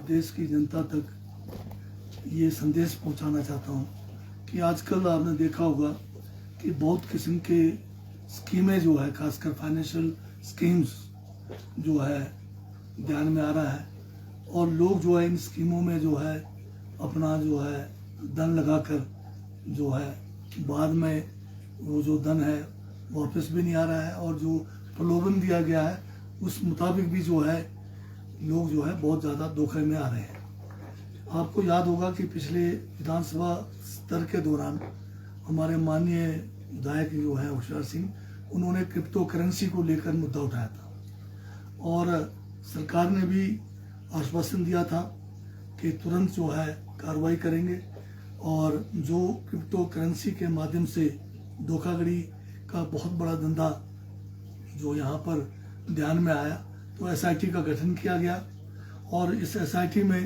प्रदेश की जनता तक ये संदेश पहुंचाना चाहता हूं कि आजकल आपने देखा होगा कि बहुत किस्म के स्कीमें जो है, खासकर फाइनेंशियल स्कीम्स जो है ध्यान में आ रहा है, और लोग जो है इन स्कीमों में जो है अपना जो है धन लगाकर जो है बाद में वो जो धन है वापस भी नहीं आ रहा है, और जो प्रलोभन दिया गया है उस मुताबिक भी जो है लोग जो है बहुत ज़्यादा धोखे में आ रहे हैं। आपको याद होगा कि पिछले विधानसभा स्तर के दौरान हमारे माननीय विधायक जो है होशियार सिंह, उन्होंने क्रिप्टो करेंसी को लेकर मुद्दा उठाया था, और सरकार ने भी आश्वासन दिया था कि तुरंत जो है कार्रवाई करेंगे, और जो क्रिप्टो करेंसी के माध्यम से धोखाधड़ी का बहुत बड़ा धंधा जो यहाँ पर ध्यान में आया, तो एसआईटी का गठन किया गया, और इस एसआईटी में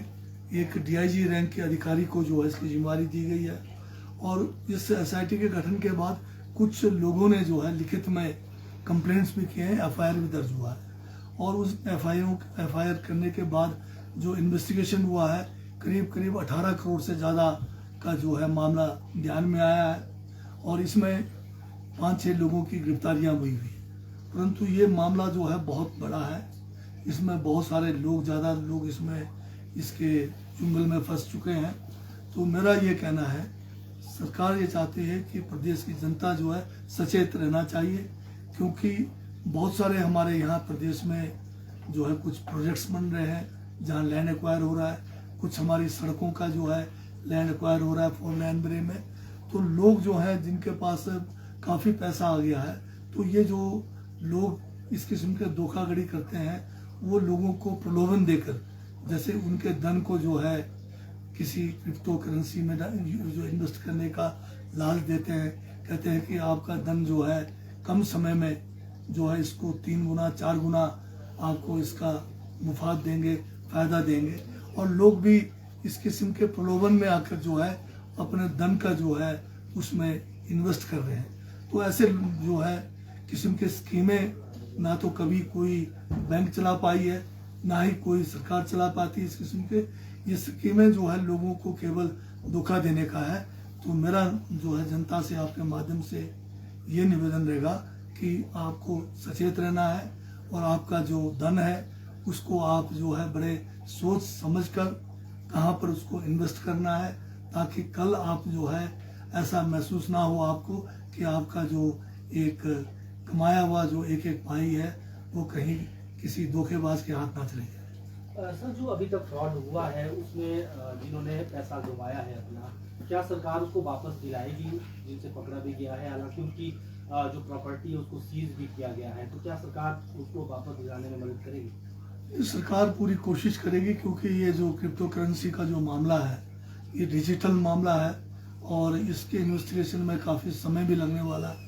एक डीआईजी रैंक के अधिकारी को जो है इसकी जिम्मेदारी दी गई है। और इस एसआईटी के गठन के बाद कुछ लोगों ने जो है लिखित में कंप्लेंट्स भी किए हैं, एफआईआर भी दर्ज हुआ है, और उस एफआईआर करने के बाद जो इन्वेस्टिगेशन हुआ है करीब 18 करोड़ से ज़्यादा का जो है मामला ध्यान में आया है, और इसमें 5-6 लोगों की गिरफ्तारियां हुई हुई। परंतु ये मामला जो है बहुत बड़ा है, इसमें बहुत सारे लोग, ज़्यादा लोग इसमें इसके चुंगल में फंस चुके हैं। तो मेरा ये कहना है, सरकार ये चाहती है कि प्रदेश की जनता जो है सचेत रहना चाहिए, क्योंकि बहुत सारे हमारे यहाँ प्रदेश में जो है कुछ प्रोजेक्ट्स बन रहे हैं जहाँ लैंड एक्वायर हो रहा है, कुछ हमारी सड़कों का जो है लैंड एक्वायर हो रहा है 4 लेन वे में। तो लोग जो है जिनके पास काफ़ी पैसा आ गया है, तो ये जो लोग इस किस्म के धोखाधड़ी करते हैं वो लोगों को प्रलोभन देकर, जैसे उनके धन को जो है किसी क्रिप्टो करेंसी में जो इन्वेस्ट करने का लालच देते हैं, कहते हैं कि आपका धन जो है कम समय में जो है इसको 3 गुना 4 गुना आपको इसका मुफात देंगे, फ़ायदा देंगे, और लोग भी इस किस्म के प्रलोभन में आकर जो है अपने धन का जो है उसमें इन्वेस्ट कर रहे हैं। तो ऐसे जो है किस्म के स्कीमें ना तो कभी कोई बैंक चला पाई है, ना ही कोई सरकार चला पाती है। इस किस्म के ये स्कीमें जो है लोगों को केवल धोखा देने का है। तो मेरा जो है जनता से आपके माध्यम से ये निवेदन रहेगा कि आपको सचेत रहना है, और आपका जो धन है उसको आप जो है बड़े सोच समझकर कहाँ पर उसको इन्वेस्ट करना है, ताकि कल आप जो है ऐसा महसूस ना हो आपको कि आपका जो एक कमाया हुआ जो एक भाई है वो कहीं किसी धोखेबाज के हाथ ना चले जाए। सर, जो अभी तक फ्रॉड हुआ है उसमें जिन्होंने पैसा गंवाया है अपना, क्या सरकार उसको वापस दिलाएगी, जिनसे पकड़ा भी गया है? हालांकि उनकी जो प्रॉपर्टी है उसको सीज भी किया गया है, तो क्या सरकार उसको वापस दिलाने में मदद करेगी? सरकार पूरी कोशिश करेगी, क्योंकि ये जो क्रिप्टो करेंसी का जो मामला है ये डिजिटल मामला है, और इसके इन्वेस्टिगेशन में काफ़ी समय भी लगने वाला है।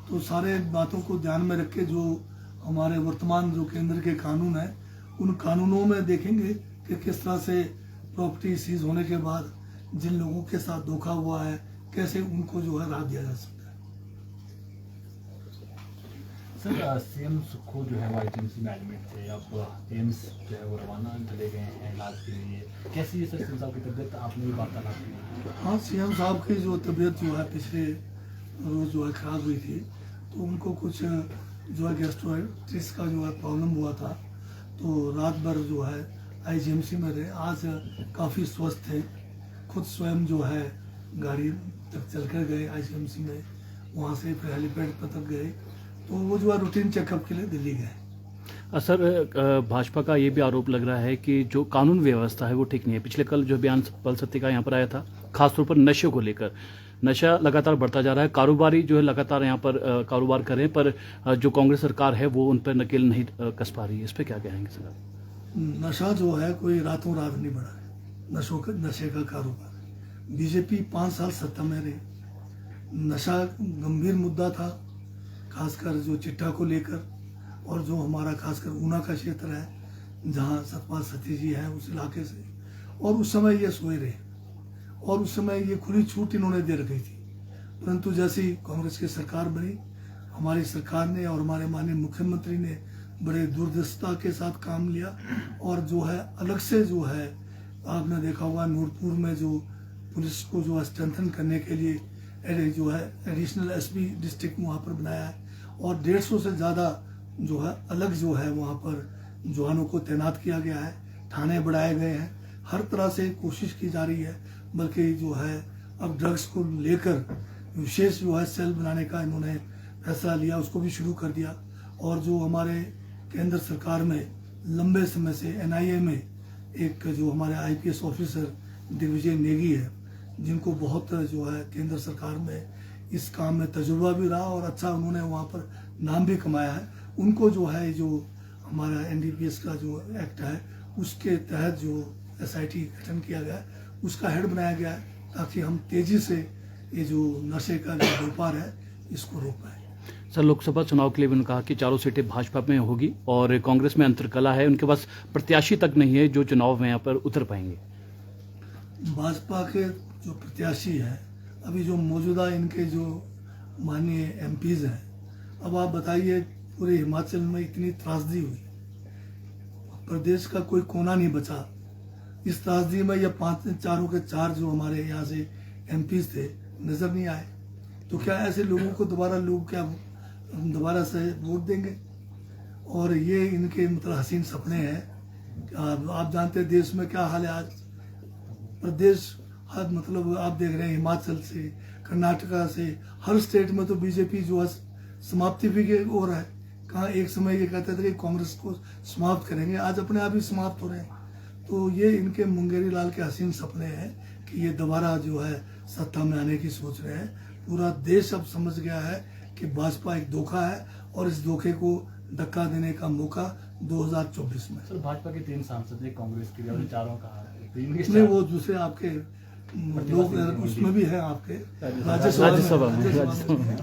तो सारे बातों को ध्यान में रख के जो हमारे वर्तमान जो केंद्र के कानून है, उन कानूनों में देखेंगे कि किस तरह से प्रॉपर्टी सीज होने के बाद जिन लोगों के साथ धोखा हुआ है कैसे उनको जो है राहत दिया जा सकता है। सर, सीएम सुक्खू जो है वो आईजीएमसी में एडमिट थे, अब एम्स जो है वो रवाना चले गए हैं इलाज के लिए। कैसी है सर सीएम साहब की तबीयत? आपने भी वार्तालाप की? हाँ, सीएम साहब की जो तबीयत जो है पिछले रोज जो है खराब हुई थी, तो उनको कुछ जो है गैस्ट्राइटिस का जो है प्रॉब्लम हुआ था, तो रात भर जो है आईजीएमसी में रहे। आज काफ़ी स्वस्थ थे, खुद स्वयं जो है गाड़ी तक चल कर गए आईजीएमसी में, वहाँ से फिर हेलीपैड पर तक गए, तो वो जो है रूटीन चेकअप के लिए दिल्ली गए। सर, भाजपा का ये भी आरोप लग रहा है कि जो कानून व्यवस्था है वो ठीक नहीं है। पिछले कल जो बयान पल सत्य का यहाँ पर आया था, खासतौर पर नशे को लेकर, नशा लगातार बढ़ता जा रहा है, कारोबारी जो है लगातार यहाँ पर कारोबार कर रहे हैं, पर जो कांग्रेस सरकार है वो उन पर नकेल नहीं कस पा रही है। इस पर क्या कहेंगे सर? नशा जो है कोई रातों रात नहीं बढ़ा है, नशे का कारोबार। बीजेपी 5 साल सत्ता में रही, नशा गंभीर मुद्दा था, खासकर जो चिट्टा को लेकर, और जो हमारा खासकर ऊना का क्षेत्र है जहाँ सतपाल सती जी है उस इलाके से, और उस समय ये सोए रहे, और उस समय ये खुली छूट इन्होंने दे रखी थी। परंतु जैसी कांग्रेस की सरकार बनी, हमारी सरकार ने और हमारे माननीय मुख्यमंत्री ने बड़े दूरदर्शिता के साथ काम लिया, और जो है अलग से जो है आपने देखा होगा नूरपुर में जो पुलिस को जो है स्ट्रेंथन करने के लिए जो है एडिशनल एसपी डिस्ट्रिक्ट वहाँ पर बनाया है, और 150 से ज़्यादा जो है अलग जो है वहाँ पर जवानों को तैनात किया गया है, थाने बढ़ाए गए हैं, हर तरह से कोशिश की जा रही है। बल्कि जो है अब ड्रग्स को लेकर विशेष जो है सेल बनाने का इन्होंने फैसला लिया, उसको भी शुरू कर दिया। और जो हमारे केंद्र सरकार में लंबे समय से एनआईए में एक जो हमारे आईपीएस ऑफिसर दिग्विजय नेगी है, जिनको बहुत जो है केंद्र सरकार में इस काम में तजुर्बा भी रहा और अच्छा उन्होंने वहाँ पर नाम भी कमाया है, उनको जो है जो हमारा एनडीपीएस का जो एक्ट है उसके तहत जो एसआईटी गठन किया गया है उसका हेड बनाया गया है, ताकि हम तेजी से ये जो नशे का जो व्यापार है इसको रोक पाए। सर, लोकसभा चुनाव के लिए भी उन्होंने कहा कि चारों सीटें भाजपा में होगी और कांग्रेस में अंतरकला है, उनके पास प्रत्याशी तक नहीं है जो चुनाव में यहाँ पर उतर पाएंगे। भाजपा के जो प्रत्याशी है अभी जो मौजूदा इनके जो माननीय एमपीज हैं, अब आप बताइए पूरे हिमाचल में इतनी त्रासदी हुई, प्रदेश का कोई कोना नहीं बचा। इस त्रासदी में ये चारों के चार जो हमारे यहाँ से एमपीज थे नजर नहीं आए, तो क्या ऐसे लोगों को दोबारा से वोट देंगे? और ये इनके मतलब हसीन सपने हैं। आप जानते हैं देश में क्या हाल है आज, प्रदेश हर मतलब आप देख रहे हैं हिमाचल से कर्नाटका से हर स्टेट में तो बीजेपी जो है समाप्ति भी हो रहा है। कहाँ एक समय ये कहते थे कि कांग्रेस को समाप्त करेंगे, आज अपने आप ही समाप्त हो रहे हैं। तो ये इनके मुंगेरी लाल के हसीन सपने हैं कि ये दोबारा जो है सत्ता में आने की सोच रहे हैं। पूरा देश अब समझ गया है कि भाजपा एक धोखा है और इस धोखे को धक्का देने का मौका 2024 में। सर, भाजपा के 3 सांसद हैं, कांग्रेस के भी चारों का नहीं, वो दूसरे आपके लोग उसमें भी है आपके राज्यसभा में।